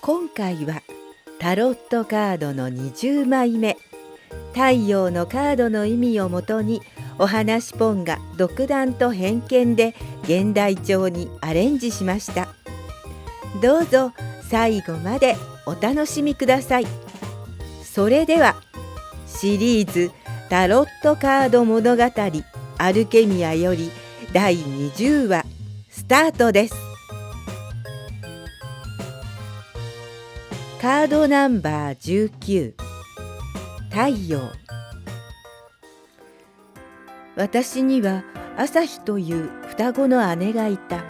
今回はタロットカードの20枚目、太陽のカードの意味をもとにお話ポンが独断と偏見で現代調にアレンジしました。どうぞ最後までお楽しみください。それではシリーズタロットカード物語アルケミアより第20話スタートです。カードナンバー19、太陽。私には朝日という双子の姉がいた。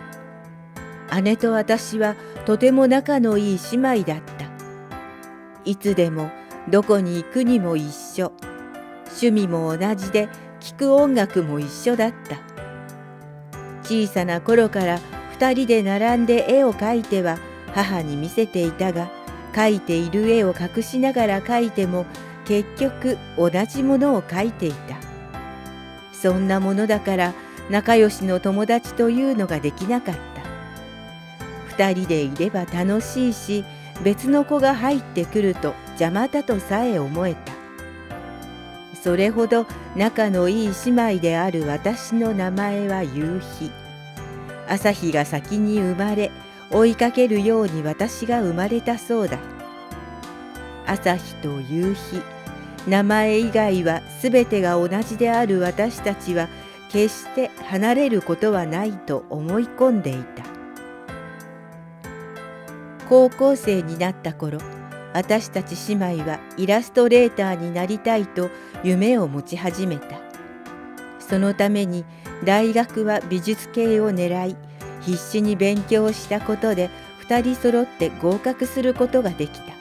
姉と私はとても仲のいい姉妹だった。いつでもどこに行くにも一緒。趣味も同じで聴く音楽も一緒だった。小さな頃から2人で並んで絵を描いては母に見せていたが、描いている絵を隠しながら描いても結局同じものを描いていた。そんなものだから仲良しの友達というのができなかった。2人でいれば楽しいし、別の子が入ってくると邪魔だとさえ思えた。それほど仲のいい姉妹である私の名前は夕日。朝日が先に生まれ、追いかけるように私が生まれたそうだ。朝日と夕日、名前以外はすべてが同じである私たちは決して離れることはないと思い込んでいた。高校生になった頃、私たち姉妹はイラストレーターになりたいと夢を持ち始めた。そのために大学は美術系を狙い、必死に勉強したことで2人揃って合格することができた。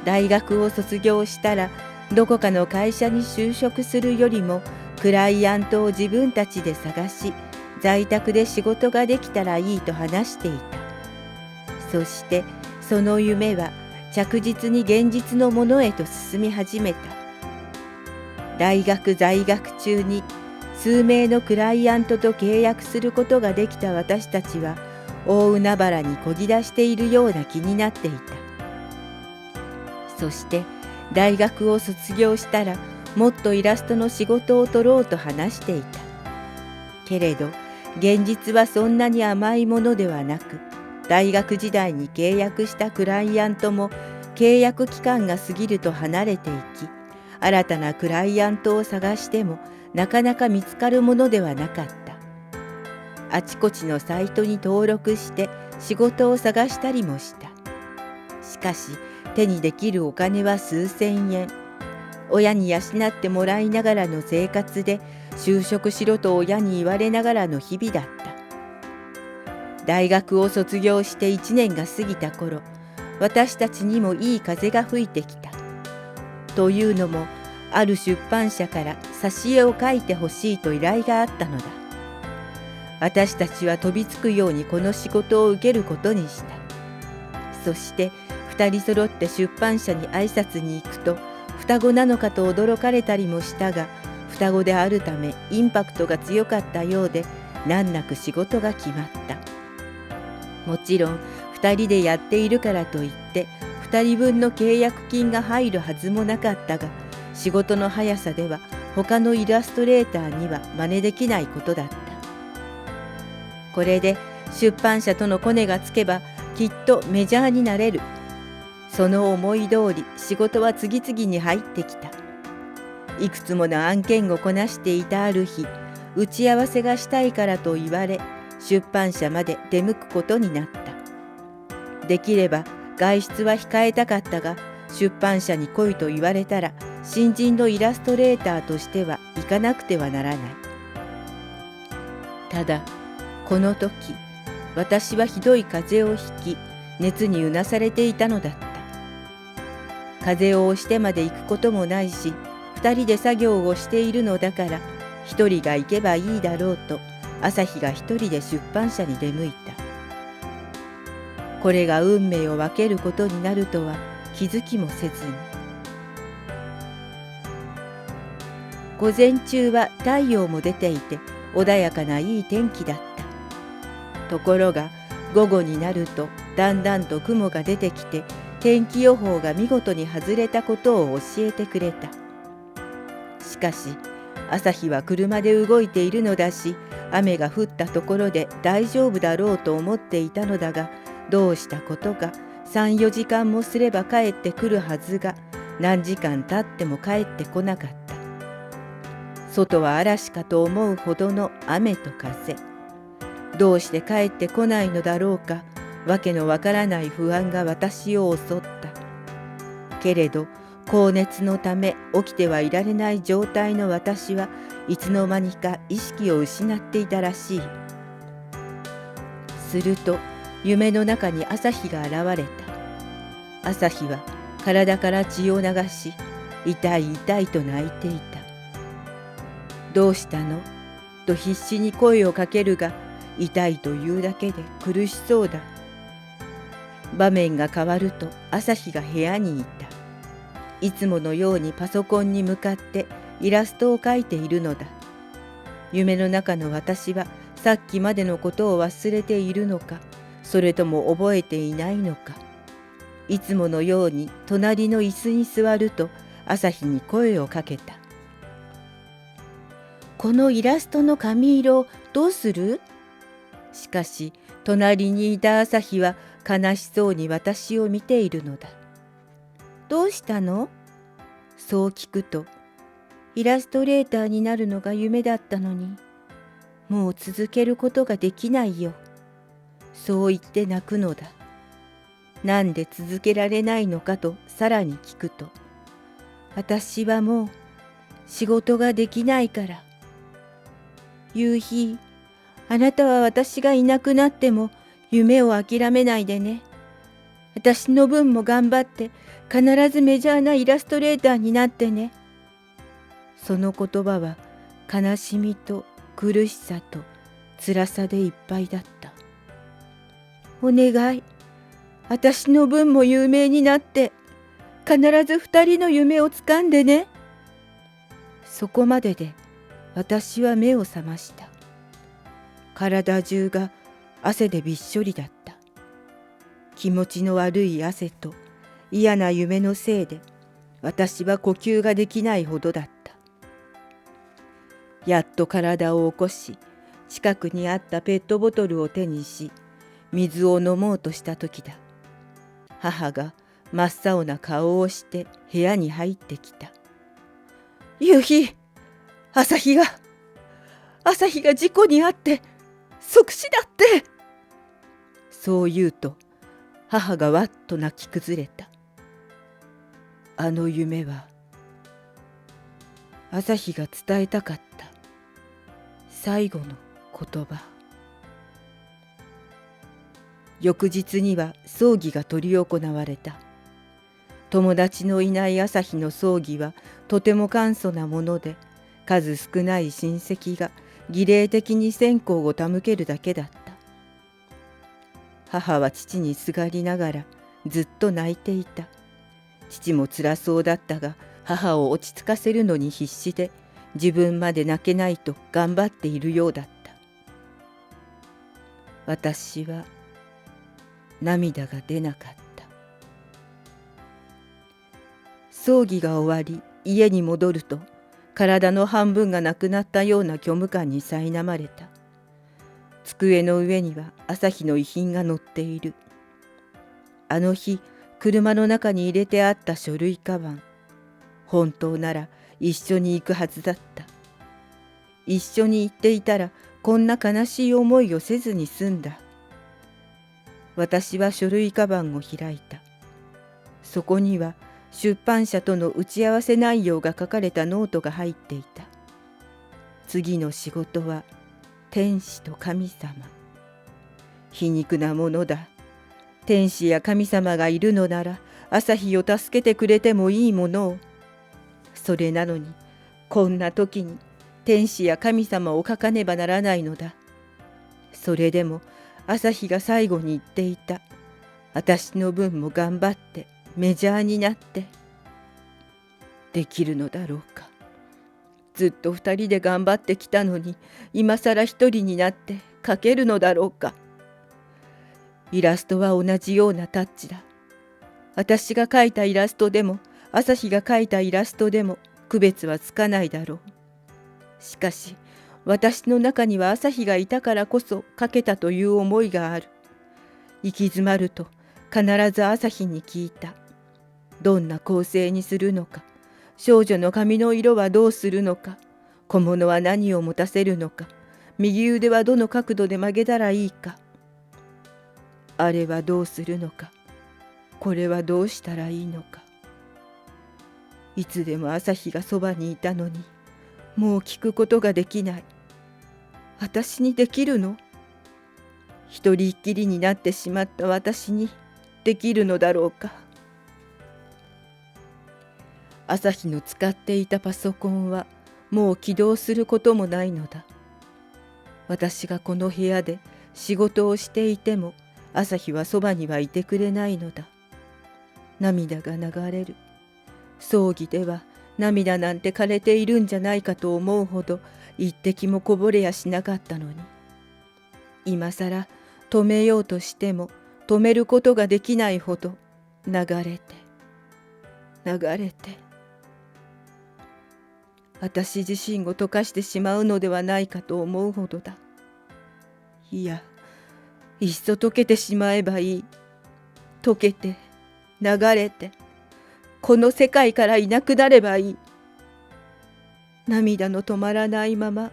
大学を卒業したらどこかの会社に就職するよりもクライアントを自分たちで探し、在宅で仕事ができたらいいと話していた。そしてその夢は着実に現実のものへと進み始めた。大学在学中に数名のクライアントと契約することができた私たちは大海原にこぎ出しているような気になっていた。そして大学を卒業したらもっとイラストの仕事を取ろうと話していた。けれど現実はそんなに甘いものではなく、大学時代に契約したクライアントも契約期間が過ぎると離れていき、新たなクライアントを探してもなかなか見つかるものではなかった。あちこちのサイトに登録して仕事を探したりもした。しかし手にできるお金は数千円。親に養ってもらいながらの生活で、就職しろと親に言われながらの日々だった。大学を卒業して1年が過ぎた頃、私たちにもいい風が吹いてきた。というのも、ある出版社から挿絵を描いてほしいと依頼があったのだ。私たちは飛びつくようにこの仕事を受けることにした。そして2人揃って出版社に挨拶に行くと、双子なのかと驚かれたりもしたが、双子であるためインパクトが強かったようで、難なく仕事が決まった。もちろん2人でやっているからといって2人分の契約金が入るはずもなかったが、仕事の速さでは他のイラストレーターには真似できないことだった。これで出版社とのコネがつけばきっとメジャーになれる。その思い通り仕事は次々に入ってきた。いくつもの案件をこなしていたある日、打ち合わせがしたいからと言われ、出版社まで出向くことになった。できれば外出は控えたかったが、出版社に来いと言われたら新人のイラストレーターとしては行かなくてはならない。ただこの時、私はひどい風邪をひき、熱にうなされていたのだった。風邪を押してまで行くこともないし、2人で作業をしているのだから1人が行けばいいだろうと、朝日が1人で出版社に出向いた。これが運命を分けることになるとは気づきもせずに。午前中は太陽も出ていて穏やかないい天気だった。ところが午後になるとだんだんと雲が出てきて、天気予報が見事に外れたことを教えてくれた。しかし朝日は車で動いているのだし、雨が降ったところで大丈夫だろうと思っていたのだが、どうしたことか3、4時間もすれば帰ってくるはずが、何時間経っても帰ってこなかった。外は嵐かと思うほどの雨と風。どうして帰ってこないのだろうか、わけのわからない不安が私を襲った。けれど高熱のため起きてはいられない状態の私はいつの間にか意識を失っていたらしい。すると夢の中に朝日が現れた。朝日は体から血を流し、痛い痛いと泣いていた。どうしたのと必死に声をかけるが、痛いというだけで苦しそうだ。場面が変わると朝日が部屋にいた。いつものようにパソコンに向かってイラストを描いているのだ。夢の中の私はさっきまでのことを忘れているのか、それとも覚えていないのか。いつものように隣の椅子に座ると朝日に声をかけた。このイラストの髪色どうする？しかし隣にいた朝日は悲しそうに私を見ているのだ。どうしたの？そう聞くと、イラストレーターになるのが夢だったのに、もう続けることができないよ。そう言って泣くのだ。なんで続けられないのかとさらに聞くと、私はもう仕事ができないから。夕日、あなたは私がいなくなっても夢を諦めないでね。私の分も頑張って必ずメジャーなイラストレーターになってね。その言葉は悲しみと苦しさと辛さでいっぱいだった。お願い、私の分も有名になって必ず2人の夢をつかんでね。そこまでで私は目を覚ました。体中が汗でびっしょりだった。気持ちの悪い汗と嫌な夢のせいで私は呼吸ができないほどだった。やっと体を起こし、近くにあったペットボトルを手にし、水を飲もうとした時だ。母が真っ青な顔をして部屋に入ってきた。夕日、朝日が事故に遭って即死だって。そう言うと母がわっと泣き崩れた。あの夢は朝日が伝えたかった最後の言葉。翌日には葬儀が執り行われた。友達のいない朝日の葬儀はとても簡素なもので、数少ない親戚が儀礼的に線香を手向けるだけだった。母は父にすがりながらずっと泣いていた。父も辛そうだったが、母を落ち着かせるのに必死で、自分まで泣けないと頑張っているようだった。私は涙が出なかった。葬儀が終わり家に戻ると、体の半分がなくなったような虚無感に苛まれた。机の上には朝日の遺品が載っている。あの日車の中に入れてあった書類カバン。本当なら一緒に行くはずだった。一緒に行っていたらこんな悲しい思いをせずに済んだ。私は書類カバンを開いた。そこには出版社との打ち合わせ内容が書かれたノートが入っていた。次の仕事は天使と神様。皮肉なものだ。天使や神様がいるのなら朝日を助けてくれてもいいものを。それなのにこんな時に天使や神様を書かねばならないのだ。それでも朝日が最後に言っていた。私の分も頑張ってメジャーになって。できるのだろうか。ずっと二人で頑張ってきたのに、今さら一人になって書けるのだろうか。イラストは同じようなタッチだ。私が描いたイラストでも朝日が描いたイラストでも区別はつかないだろう。しかし私の中には朝日がいたからこそ描けたという思いがある。行き詰まると必ず朝日に聞いた。どんな構成にするのか、少女の髪の色はどうするのか、小物は何を持たせるのか、右腕はどの角度で曲げたらいいか、あれはどうするのか、これはどうしたらいいのか。いつでも朝日がそばにいたのに、もう聞くことができない。私にできるの？一人っきりになってしまった私にできるのだろうか。朝日の使っていたパソコンはもう起動することもないのだ。私がこの部屋で仕事をしていても朝日はそばにはいてくれないのだ。涙が流れる。葬儀では涙なんて枯れているんじゃないかと思うほど一滴もこぼれやしなかったのに、今さら止めようとしても止めることができないほど流れて流れて、私自身を溶かしてしまうのではないかと思うほどだ。いや、いっそ溶けてしまえばいい。溶けて流れてこの世界からいなくなればいい。涙の止まらないまま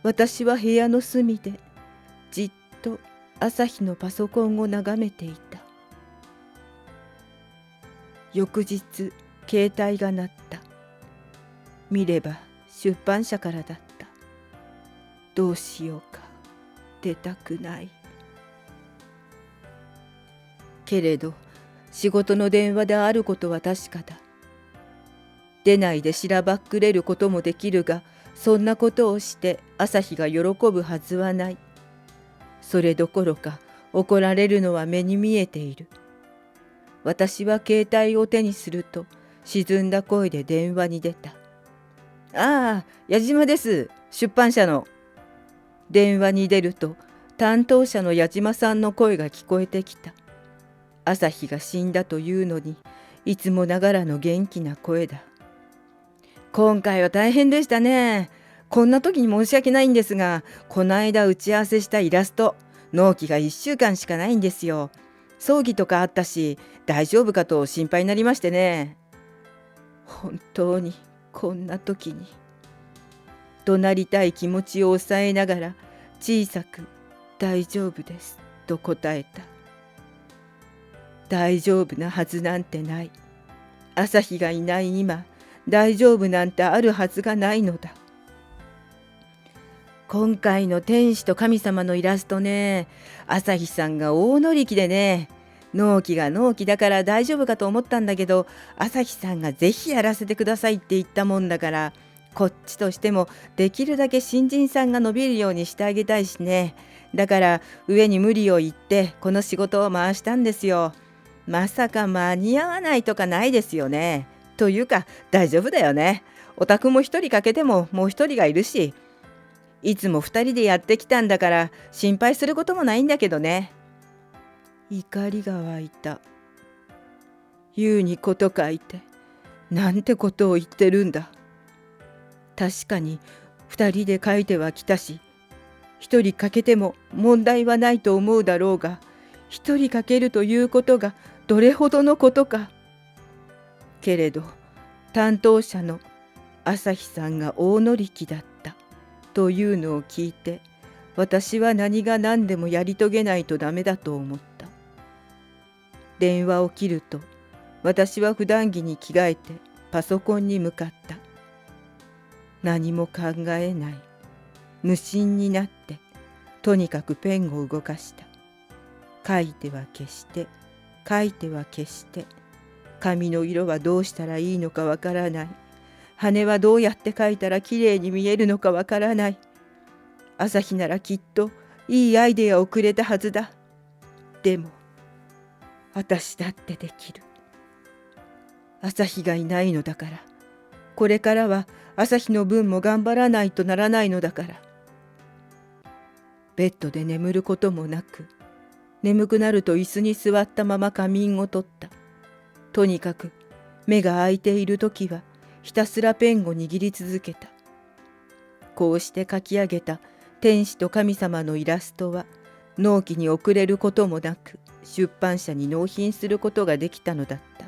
私は部屋の隅でじっと朝日のパソコンを眺めていた。翌日携帯が鳴った。見れば出版社からだった。どうしようか、出たくない。けれど仕事の電話であることは確かだ。出ないでしらばっくれることもできるが、そんなことをして朝日が喜ぶはずはない。それどころか怒られるのは目に見えている。私は携帯を手にすると沈んだ声で電話に出た。ああ、矢島です。出版社の。電話に出ると担当者の矢島さんの声が聞こえてきた。朝日が死んだというのにいつもながらの元気な声だ。今回は大変でしたね。こんな時に申し訳ないんですが、この間打ち合わせしたイラスト、納期が1週間しかないんですよ。葬儀とかあったし、大丈夫かと心配になりましてね。本当にこんな時に。怒鳴りたい気持ちを抑えながら小さく大丈夫ですと答えた。大丈夫なはずなんてない。朝日がいない今、大丈夫なんてあるはずがないのだ。今回の天使と神様のイラストね、朝日さんが大乗り気でね、納期が納期だから大丈夫かと思ったんだけど、朝日さんがぜひやらせてくださいって言ったもんだから、こっちとしてもできるだけ新人さんが伸びるようにしてあげたいしね。だから上に無理を言ってこの仕事を回したんですよ。まさか間に合わないとかないですよね。というか大丈夫だよね。お宅も一人欠けてももう一人がいるし、いつも二人でやってきたんだから心配することもないんだけどね。怒りが湧いた。言うにこと書いて、なんてことを言ってるんだ。確かに二人で書いてはきたし、一人欠けても問題はないと思うだろうが、一人欠けるということがどれほどのことか。けれど担当者の朝日さんが大乗り気だったというのを聞いて、私は何が何でもやり遂げないとダメだと思った。電話を切ると私は普段着に着替えてパソコンに向かった。何も考えない。無心になってとにかくペンを動かした。書いては消して書いては消して、紙の色はどうしたらいいのかわからない。羽はどうやって描いたらきれいに見えるのかわからない。朝日ならきっといいアイデアをくれたはずだ。でも私だってできる。朝日がいないのだから、これからは朝日の分も頑張らないとならないのだから。ベッドで眠ることもなく、眠くなると椅子に座ったまま仮眠を取った。とにかく目が開いているときはひたすらペンを握り続けた。こうして描き上げた天使と神様のイラストは納期に遅れることもなく出版社に納品することができたのだった。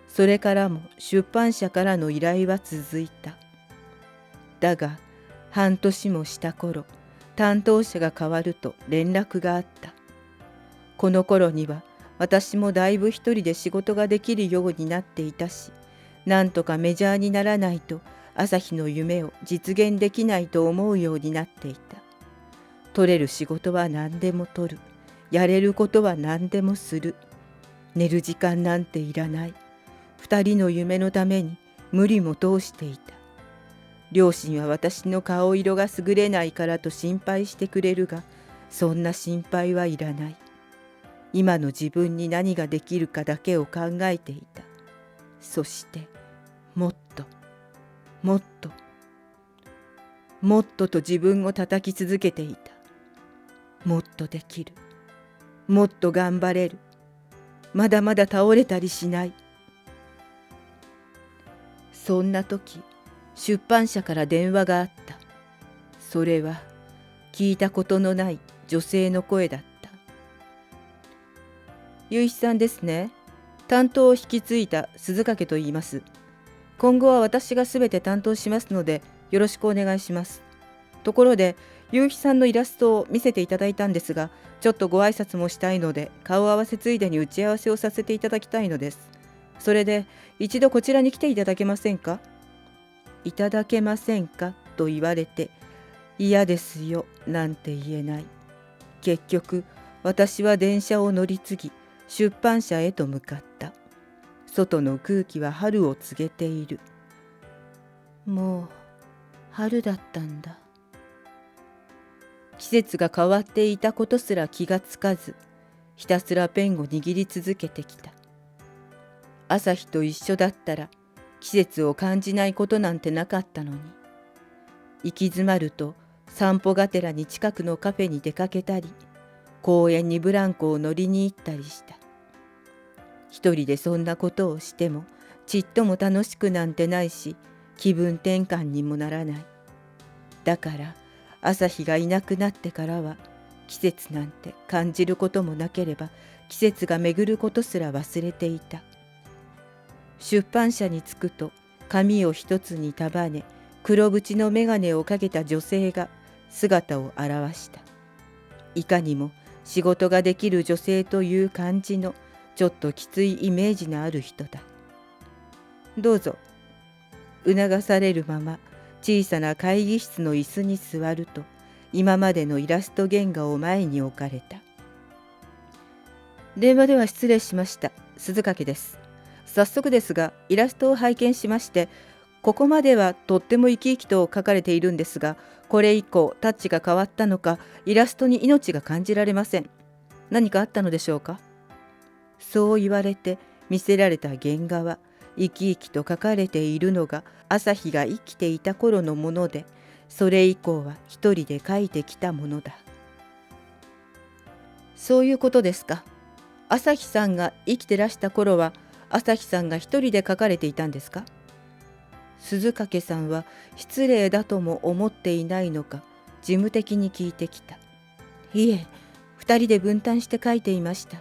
それからも出版社からの依頼は続いた。だが半年もした頃、担当者が変わると連絡があった。この頃には私もだいぶ一人で仕事ができるようになっていたし、なんとかメジャーにならないと朝日の夢を実現できないと思うようになっていた。取れる仕事は何でも取る。やれることは何でもする。寝る時間なんていらない。二人の夢のために無理も通していた。両親は私の顔色が優れないからと心配してくれるが、そんな心配はいらない。今の自分に何ができるかだけを考えていた。そしてもっともっともっとと自分を叩き続けていた。もっとできる。もっと頑張れる。まだまだ倒れたりしない。そんな時、出版社から電話があった。それは聞いたことのない女性の声だった。結一さんですね。担当を引き継いだ鈴掛と言います。今後は私がすべて担当しますのでよろしくお願いします。ところで、結一さんのイラストを見せていただいたんですが、ちょっとご挨拶もしたいので、顔合わせついでに打ち合わせをさせていただきたいのです。それで、一度こちらに来ていただけませんか？いただけませんかと言われて、嫌ですよなんて言えない。結局、私は電車を乗り継ぎ、出版社へと向かった。外の空気は春を告げている。もう春だったんだ。季節が変わっていたことすら気がつかず、ひたすらペンを握り続けてきた。朝日と一緒だったら季節を感じないことなんてなかったのに。行き詰まると散歩がてらに近くのカフェに出かけたり、公園にブランコを乗りに行ったりした。一人でそんなことをしてもちっとも楽しくなんてないし、気分転換にもならない。だから朝日がいなくなってからは季節なんて感じることもなければ、季節が巡ることすら忘れていた。出版社に着くと髪を一つに束ね、黒縁の眼鏡をかけた女性が姿を現した。いかにも仕事ができる女性という感じのちょっときついイメージのある人だ。どうぞ。促されるまま小さな会議室の椅子に座ると、今までのイラスト原画を前に置かれた。電話では失礼しました。鈴掛です。早速ですが、イラストを拝見しまして、ここまではとっても生き生きと描かれているんですが、これ以降タッチが変わったのか、イラストに命が感じられません。何かあったのでしょうか？そう言われて見せられた原画は、生き生きと描かれているのが朝日が生きていた頃のもので、それ以降は一人で描いてきたものだ。そういうことですか。朝日さんが生きてらした頃は、朝日さんが一人で描かれていたんですか？鈴掛さんは失礼だとも思っていないのか、事務的に聞いてきた。いえ、二人で分担して描いていました。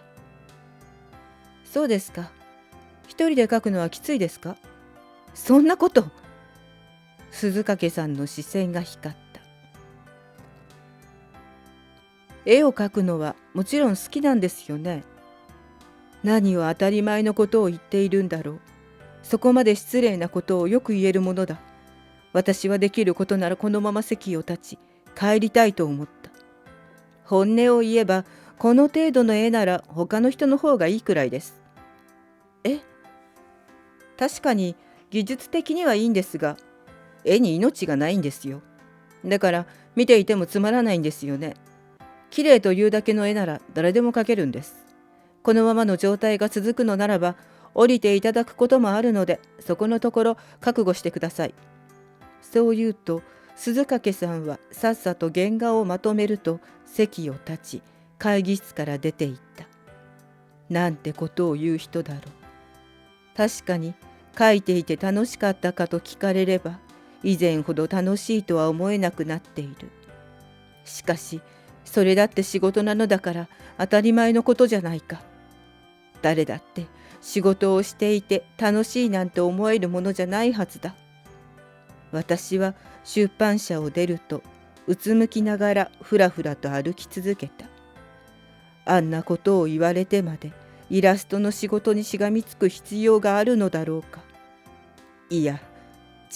そうですか。一人で描くのはきついですか？そんなこと。鈴掛さんの視線が光った。絵を描くのはもちろん好きなんですよね。何を当たり前のことを言っているんだろう。そこまで失礼なことをよく言えるものだ。私はできることならこのまま席を立ち、帰りたいと思った。本音を言えば、この程度の絵なら他の人の方がいいくらいです。え？確かに技術的にはいいんですが、絵に命がないんですよ。だから見ていてもつまらないんですよね。綺麗というだけの絵なら誰でも描けるんです。このままの状態が続くのならば、降りていただくこともあるので、そこのところ覚悟してください。そう言うと、鈴掛さんはさっさと原画をまとめると席を立ち、会議室から出て行った。なんてことを言う人だろう。確かに書いていて楽しかったかと聞かれれば、以前ほど楽しいとは思えなくなっている。しかし、それだって仕事なのだから当たり前のことじゃないか。誰だって仕事をしていて楽しいなんて思えるものじゃないはずだ。私は出版社を出ると、うつむきながらふらふらと歩き続けた。あんなことを言われてまでイラストの仕事にしがみつく必要があるのだろうか。いや、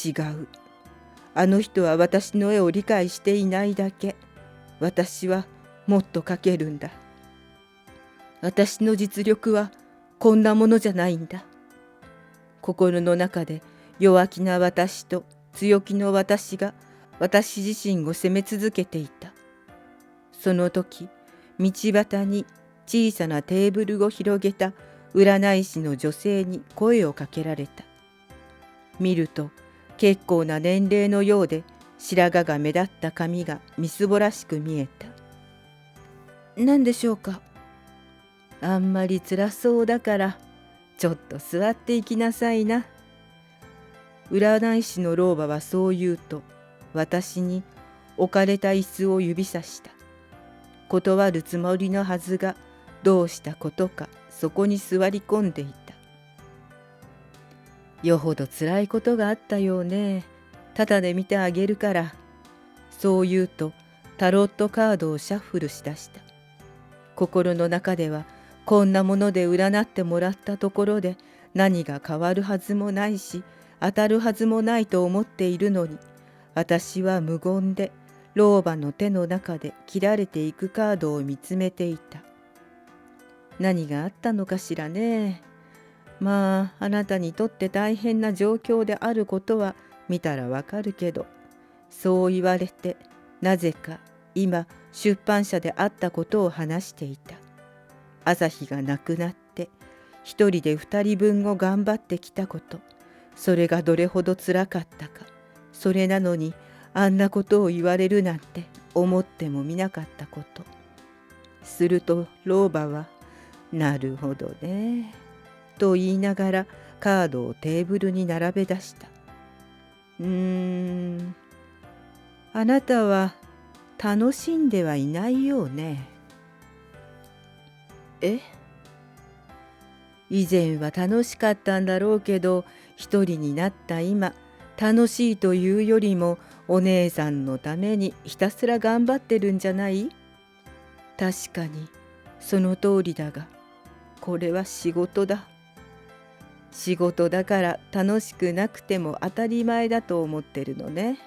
違う。あの人は私の絵を理解していないだけ。私はもっと描けるんだ。私の実力はこんなものじゃないんだ。心の中で弱気な私と強気の私が私自身を責め続けていた。その時、道端に小さなテーブルを広げた占い師の女性に声をかけられた。見ると結構な年齢のようで、白髪が目立った髪がみすぼらしく見えた。何でしょうか。あんまり辛そうだからちょっと座っていきなさいな。占い師の老婆はそう言うと、私に置かれた椅子を指さした。断るつもりのはずが、どうしたことかそこに座り込んでいた。よほど辛いことがあったようね。ただで見てあげるから。そう言うとタロットカードをシャッフルしだした。心の中では、こんなもので占ってもらったところで何が変わるはずもないし、当たるはずもないと思っているのに、私は無言で老婆の手の中で切られていくカードを見つめていた。何があったのかしらね。まあ、あなたにとって大変な状況であることは見たらわかるけど、そう言われて、なぜか今出版社であったことを話していた。朝日が亡くなって一人で二人分を頑張ってきたこと、それがどれほどつらかったか。それなのにあんなことを言われるなんて思ってもみなかったこと。すると老婆は「なるほどね」と言いながらカードをテーブルに並べ出した。あなたは楽しんではいないようね。え？以前は楽しかったんだろうけど、一人になった今、楽しいというよりもお姉さんのためにひたすら頑張ってるんじゃない？確かにその通りだが、これは仕事だ。仕事だから楽しくなくても当たり前だと思ってるのね。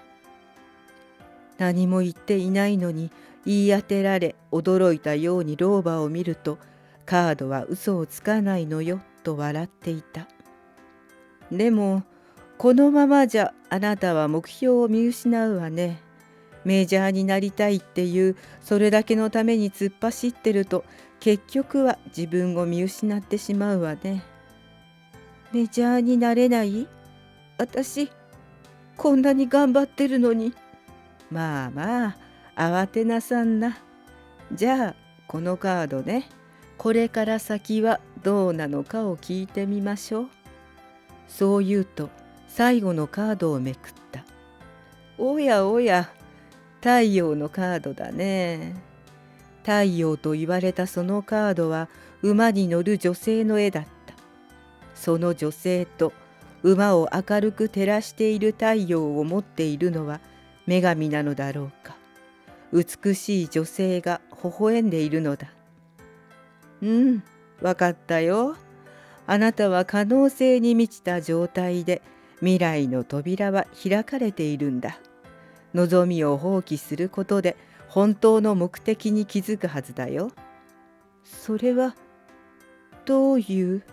何も言っていないのに言い当てられ、驚いたように老婆を見ると、カードは嘘をつかないのよと笑っていた。でもこのままじゃあなたは目標を見失うわね。メジャーになりたいっていうそれだけのために突っ走ってると、結局は自分を見失ってしまうわね。メジャーになれない？私こんなに頑張ってるのに。まあまあ慌てなさんな。じゃあこのカードね。これから先はどうなのかを聞いてみましょう。そう言うと最後のカードをめくった。おやおや、太陽のカードだね。太陽と言われたそのカードは馬に乗る女性の絵だった。その女性と馬を明るく照らしている太陽を持っているのは女神なのだろうか。美しい女性が微笑んでいるのだ。わかったよ。あなたは可能性に満ちた状態で未来の扉は開かれているんだ。望みを放棄することで本当の目的に気づくはずだよ。それはどういう？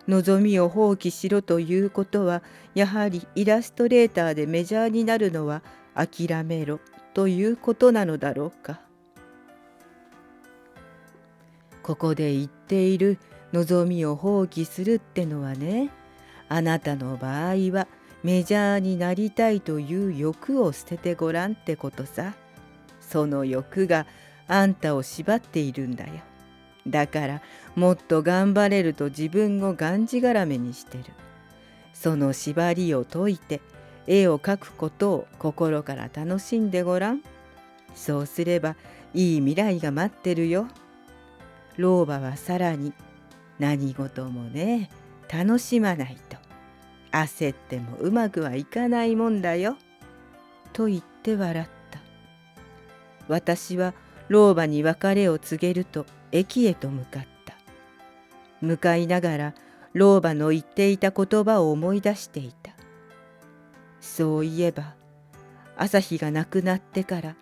望みを放棄しろということは、やはりイラストレーターでメジャーになるのは諦めろということなのだろうか。ここで言っている望みを放棄するってのはね、あなたの場合はメジャーになりたいという欲を捨ててごらんってことさ。その欲があんたを縛っているんだよ。だからもっと頑張れると自分をがんじがらめにしてる。その縛りを解いて絵を描くことを心から楽しんでごらん。そうすればいい未来が待ってるよ。老婆はさらに、何事もね、楽しまないと焦ってもうまくはいかないもんだよ。と言って笑った。私は老婆に別れを告げると駅へと向かった。向かいながら老婆の言っていた言葉を思い出していた。そういえば朝日が亡くなってから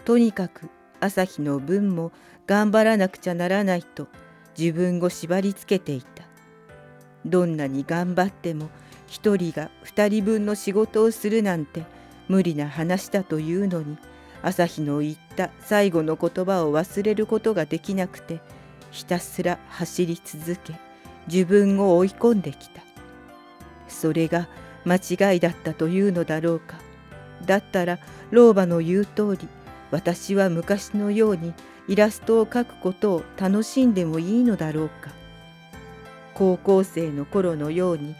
とにかく朝日の分も頑張らなくちゃならないと自分を縛りつけていた。どんなに頑張っても一人が二人分の仕事をするなんて無理な話だというのに、朝日の言った最後の言葉を忘れることができなくて、ひたすら走り続け自分を追い込んできた。それが間違いだったというのだろうか。だったら老婆の言う通り、私は昔のようにイラストを描くことを楽しんでもいいのだろうか。高校生の頃のように、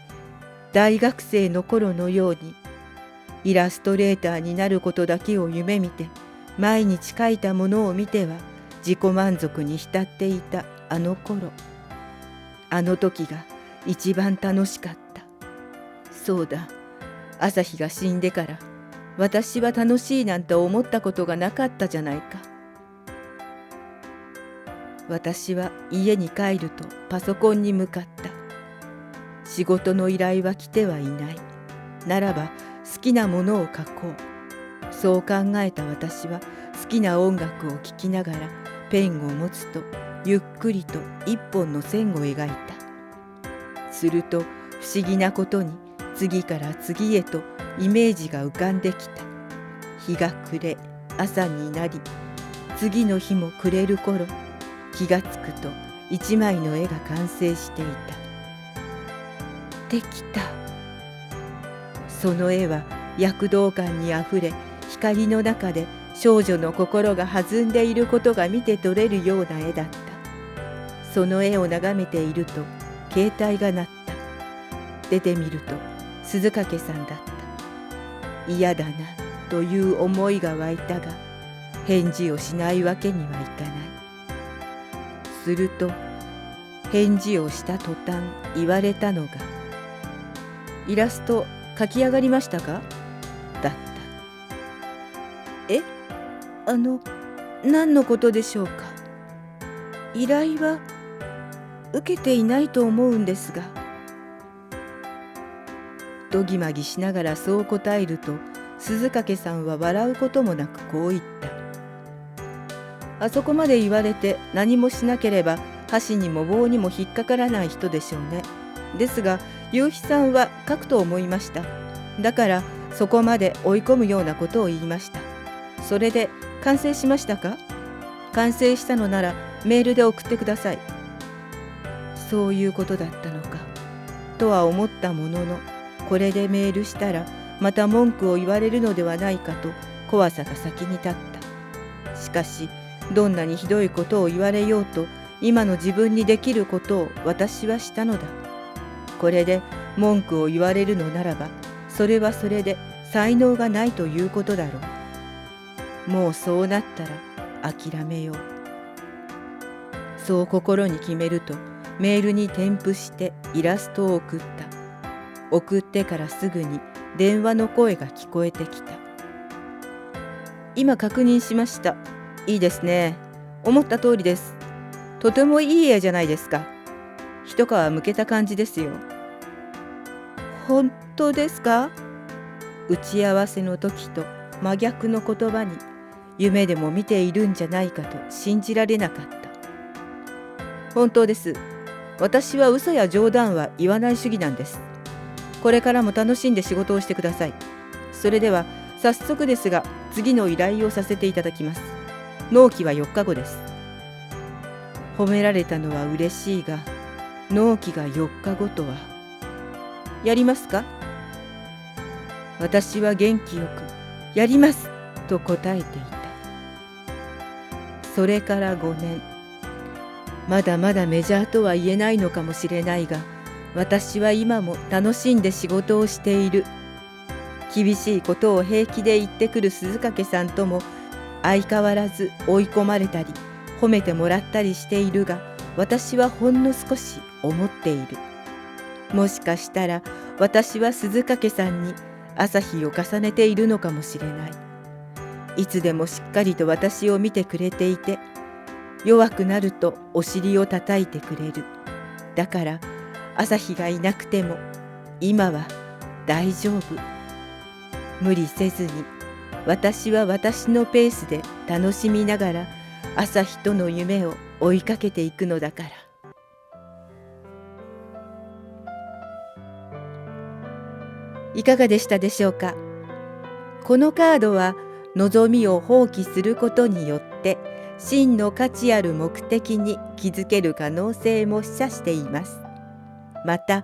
大学生の頃のように、イラストレーターになることだけを夢見て、毎日描いたものを見ては自己満足に浸っていたあの頃。あの時が一番楽しかった。そうだ、朝日が死んでから私は楽しいなんて思ったことがなかったじゃないか。私は家に帰るとパソコンに向かった。仕事の依頼は来てはいない。ならば好きなものを書こう。そう考えた私は好きな音楽を聴きながらペンを持つとゆっくりと一本の線を描いた。すると不思議なことに次から次へとイメージが浮かんできた。日が暮れ朝になり、次の日も暮れる頃、気がつくと一枚の絵が完成していた。できた。その絵は躍動感にあふれ、光の中で少女の心が弾んでいることが見て取れるような絵だった。その絵を眺めていると携帯が鳴った。出てみると鈴掛さんだった。嫌だなという思いが湧いたが、返事をしないわけにはいかない。すると返事をした途端言われたのが、イラスト描き上がりましたか？だった。え？何のことでしょうか？依頼は受けていないと思うんですが。どぎまぎしながらそう答えると、鈴掛さんは笑うこともなくこう言った。あそこまで言われて何もしなければ箸にも棒にも引っかからない人でしょうね。ですが夕日さんは書くと思いました。だからそこまで追い込むようなことを言いました。それで完成しましたか？完成したのならメールで送ってください。そういうことだったのかとは思ったものの、これでメールしたらまた文句を言われるのではないかと怖さが先に立った。しかしどんなにひどいことを言われようと、今の自分にできることを私はしたのだ。これで文句を言われるのならば、それはそれで才能がないということだろう。もうそうなったら諦めよう。そう心に決めると、メールに添付してイラストを送った。送ってからすぐに電話の声が聞こえてきた。今確認しました。いいですね。思った通りです。とてもいい絵じゃないですか。一皮むけた感じですよ。本当ですか？打ち合わせの時と真逆の言葉に、夢でも見ているんじゃないかと信じられなかった。本当です。私は嘘や冗談は言わない主義なんです。これからも楽しんで仕事をしてください。それでは早速ですが、次の依頼をさせていただきます。納期は4日後です。褒められたのは嬉しいが、納期が4日後とは。やりますか？私は元気よく、やりますと答えていた。それから5年。まだまだメジャーとは言えないのかもしれないが、私は今も楽しんで仕事をしている。厳しいことを平気で言ってくる鈴掛さんとも相変わらず追い込まれたり褒めてもらったりしているが、私はほんの少し思っている。もしかしたら私は鈴掛さんに朝日を重ねているのかもしれない。いつでもしっかりと私を見てくれていて、弱くなるとお尻を叩いてくれる。だから朝日がいなくても今は大丈夫。無理せずに私は私のペースで楽しみながら朝日との夢を追いかけていくのだから。いかがでしたでしょうか。このカードは望みを放棄することによって真の価値ある目的に気づける可能性も示唆しています。また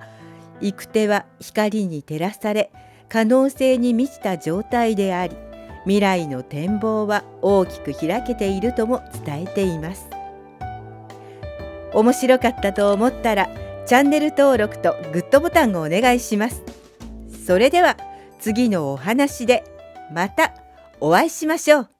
行く手は光に照らされ可能性に満ちた状態であり、未来の展望は大きく開けているとも伝えています。面白かったと思ったらチャンネル登録とグッドボタンをお願いします。それでは次のお話でまたお会いしましょう。